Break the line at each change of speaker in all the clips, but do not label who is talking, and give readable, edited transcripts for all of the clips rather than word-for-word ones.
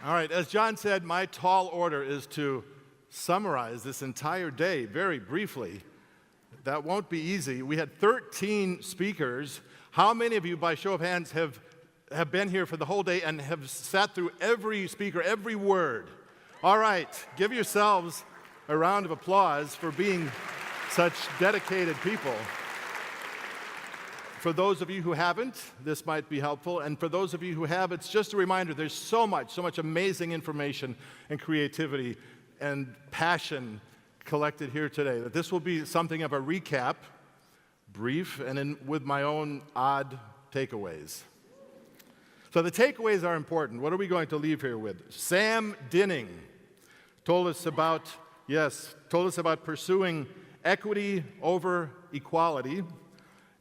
All right, as John said, my tall order is to summarize this entire day very briefly. That won't be easy. We had 13 speakers. How many of you, by show of hands, have been here for the whole day and have sat through every speaker, every word? All right, give yourselves a round of applause for being such dedicated people. For those of you who haven't, this might be helpful. And for those of you who have, it's just a reminder, there's so much amazing information and creativity and passion collected here today, that this will be something of a recap, brief, and with my own odd takeaways. So the takeaways are important. What are we going to leave here with? Sam Dinning told us about pursuing equity over equality,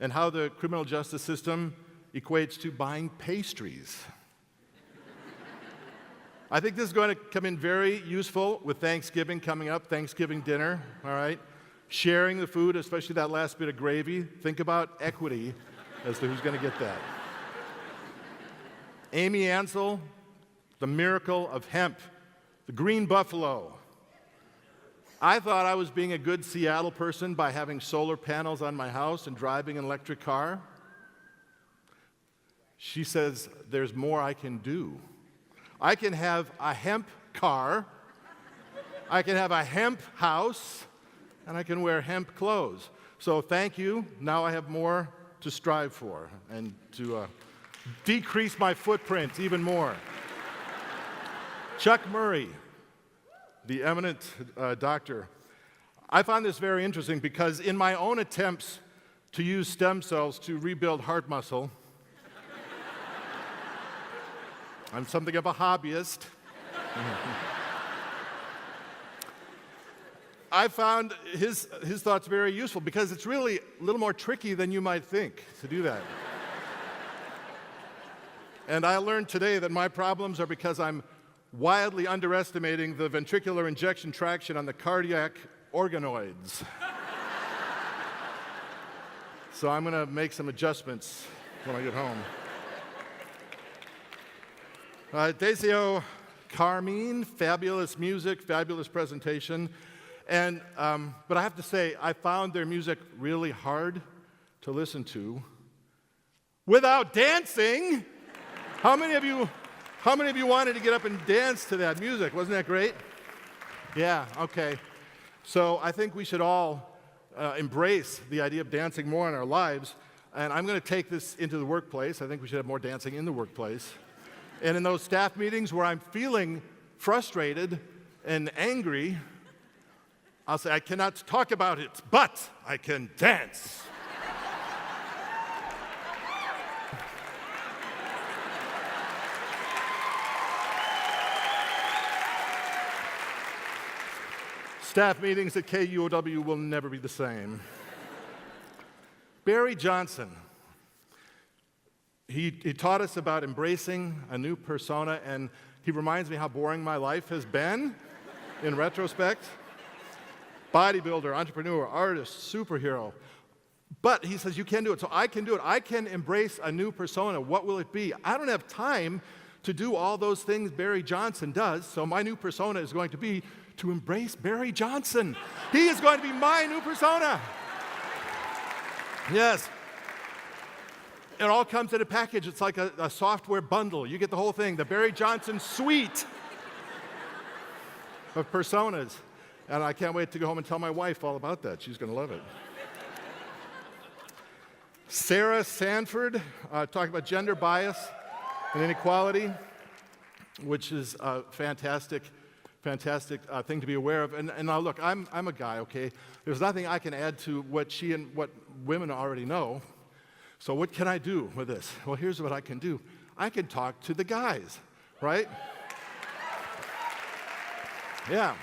and how the criminal justice system equates to buying pastries. I think this is going to come in very useful with Thanksgiving coming up, Thanksgiving dinner, all right? Sharing the food, especially that last bit of gravy. Think about equity as to who's going to get that. Amy Ansel, the miracle of hemp, the green buffalo. I thought I was being a good Seattle person by having solar panels on my house and driving an electric car. She says, there's more I can do. I can have a hemp car, I can have a hemp house, and I can wear hemp clothes. So thank you. Now I have more to strive for and to decrease my footprint even more. Chuck Murray, the eminent doctor. I found this very interesting because in my own attempts to use stem cells to rebuild heart muscle, I'm something of a hobbyist. I found his thoughts very useful because it's really a little more tricky than you might think to do that. And I learned today that my problems are because I'm wildly underestimating the ventricular injection traction on the cardiac organoids. So I'm going to make some adjustments when I get home. Decio Carmine, fabulous music, fabulous presentation. And, but I have to say, I found their music really hard to listen to without dancing. How many of you wanted to get up and dance to that music? Wasn't that great? Yeah, okay. So I think we should all embrace the idea of dancing more in our lives. And I'm going to take this into the workplace. I think we should have more dancing in the workplace. And in those staff meetings where I'm feeling frustrated and angry, I'll say, I cannot talk about it, but I can dance. Staff meetings at KUOW will never be the same. Barry Johnson, he taught us about embracing a new persona, and he reminds me how boring my life has been in retrospect. Bodybuilder, entrepreneur, artist, superhero. But he says, you can do it, so I can do it. I can embrace a new persona. What will it be? I don't have time to do all those things Barry Johnson does, so my new persona is going to be to embrace Barry Johnson. He is going to be my new persona. Yes. It all comes in a package. It's like a software bundle. You get the whole thing, the Barry Johnson suite of personas. And I can't wait to go home and tell my wife all about that. She's going to love it. Sarah Sanford talking about gender bias and inequality, which is a fantastic thing to be aware of. And now look, I'm a guy, okay? There's nothing I can add to what she and what women already know. So what can I do with this? Well, here's what I can do. I can talk to the guys, right? Yeah.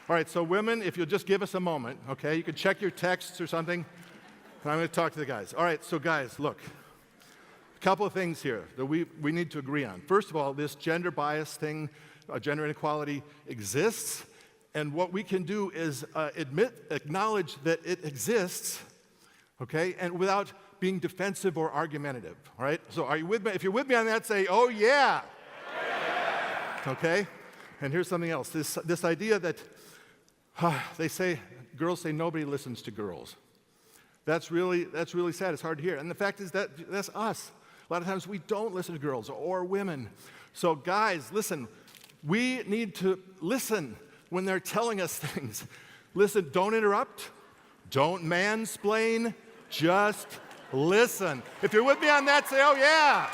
All right, so women, if you'll just give us a moment, okay? You can check your texts or something, and I'm going to talk to the guys. All right, so guys, look. A couple of things here that we need to agree on. First of all, this gender bias thing, gender inequality exists, and what we can do is acknowledge that it exists, okay, and without being defensive or argumentative, all right? So are you with me? If you're with me on that, say, oh, yeah. Okay? And here's something else. This idea that girls say nobody listens to girls. That's really sad. It's hard to hear. And the fact is that's us. A lot of times we don't listen to girls or women. So guys, listen. We need to listen when they're telling us things. Listen, don't interrupt. Don't mansplain. Just listen. If you're with me on that, say, oh yeah.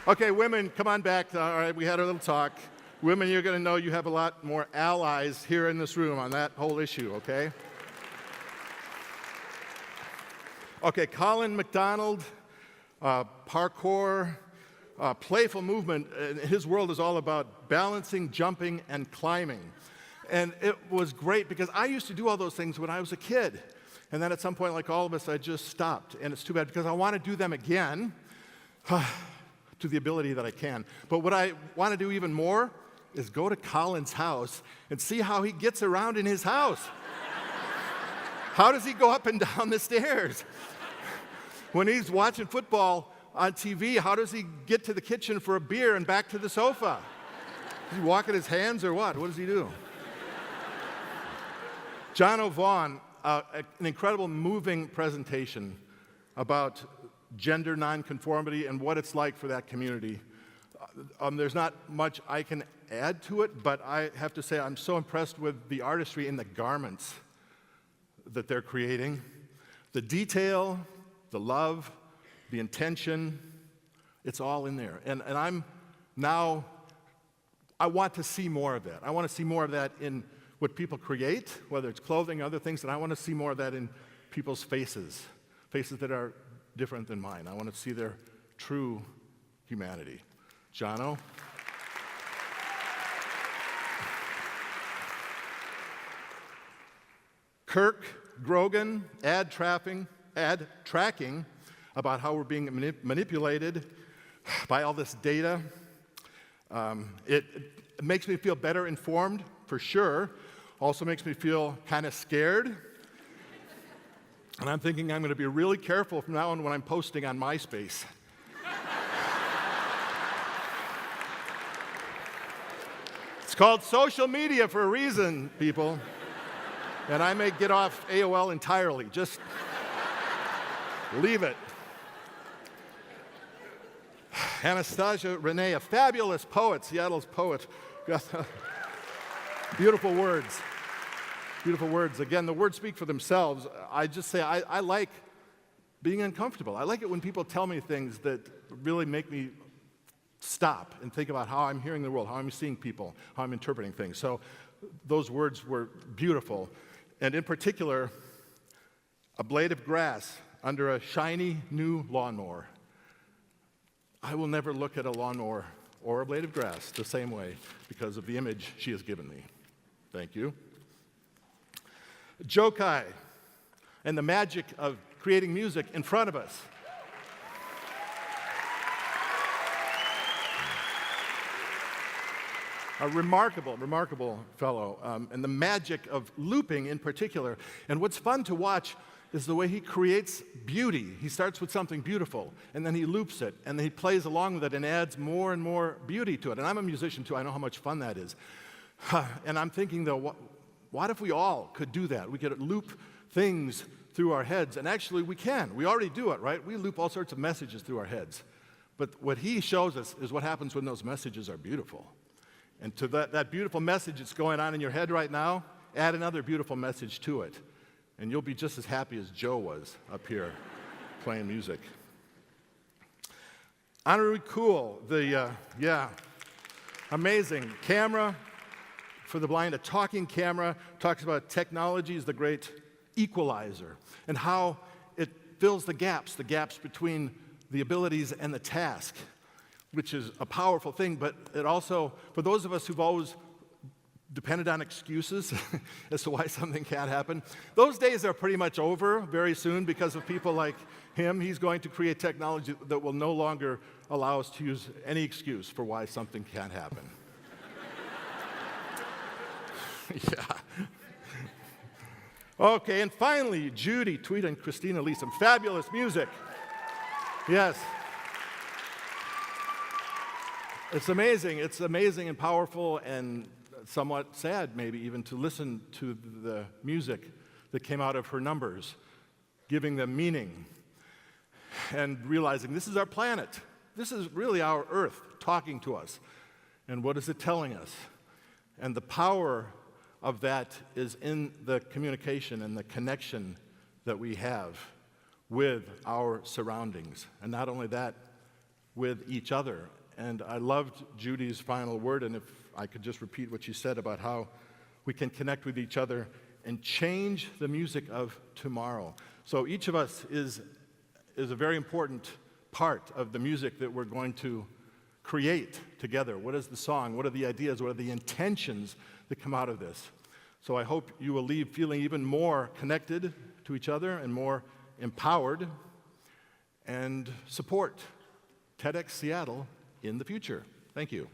Okay, women, come on back. All right, we had a little talk. Women, you're going to know you have a lot more allies here in this room on that whole issue, okay? Okay, Colin McDonald, parkour, playful movement. His world is all about balancing, jumping, and climbing. And it was great because I used to do all those things when I was a kid. And then at some point, like all of us, I just stopped. And it's too bad because I want to do them again to the ability that I can. But what I want to do even more is go to Colin's house and see how he gets around in his house. How does he go up and down the stairs? When he's watching football on TV, how does he get to the kitchen for a beer and back to the sofa? Is he walking his hands or what? What does he do? John O'Vaughan, an incredible moving presentation about gender nonconformity and what it's like for that community. There's not much I can add to it, but I have to say I'm so impressed with the artistry in the garments that they're creating. The detail, the love, the intention, it's all in there. And I want to see more of that. I want to see more of that in what people create, whether it's clothing, other things, and I want to see more of that in people's faces that are different than mine. I want to see their true humanity. Jono? Kirk Grogan, ad tracking about how we're being manipulated by all this data. It makes me feel better informed, for sure. Also makes me feel kind of scared. And I'm thinking I'm going to be really careful from now on when I'm posting on MySpace. It's called social media for a reason, people. And I may get off AOL entirely. Just leave it. Anastasia Renee, a fabulous poet, Seattle's poet. Beautiful words. Beautiful words. Again, the words speak for themselves. I just say I like being uncomfortable. I like it when people tell me things that really make me stop and think about how I'm hearing the world, how I'm seeing people, how I'm interpreting things. So those words were beautiful. And in particular, a blade of grass under a shiny new lawnmower. I will never look at a lawnmower or a blade of grass the same way because of the image she has given me. Thank you. Jokai and the magic of creating music in front of us. A remarkable fellow, and the magic of looping in particular. And what's fun to watch is the way he creates beauty. He starts with something beautiful, and then he loops it, and then he plays along with it and adds more and more beauty to it. And I'm a musician too, I know how much fun that is. And I'm thinking though, what if we all could do that? We could loop things through our heads, and actually we can. We already do it, right? We loop all sorts of messages through our heads. But what he shows us is what happens when those messages are beautiful. And to that beautiful message that's going on in your head right now, add another beautiful message to it. And you'll be just as happy as Joe was up here playing music. Honorary Cool, amazing camera for the blind, a talking camera, talks about technology is the great equalizer and how it fills the gaps between the abilities and the task, which is a powerful thing, but it also, for those of us who've always depended on excuses as to why something can't happen, those days are pretty much over very soon because of people like him. He's going to create technology that will no longer allow us to use any excuse for why something can't happen. Yeah. Okay, and finally, Judy, Tweet, and Christina Lee, some fabulous music. Yes. It's amazing. It's amazing and powerful and somewhat sad, maybe, even to listen to the music that came out of her numbers, giving them meaning and realizing this is our planet. This is really our Earth talking to us. And what is it telling us? And the power of that is in the communication and the connection that we have with our surroundings. And not only that, with each other. And I loved Judy's final word, and if I could just repeat what she said about how we can connect with each other and change the music of tomorrow. So each of us is a very important part of the music that we're going to create together. What is the song? What are the ideas? What are the intentions that come out of this? So I hope you will leave feeling even more connected to each other and more empowered, and support TEDx Seattle in the future. Thank you.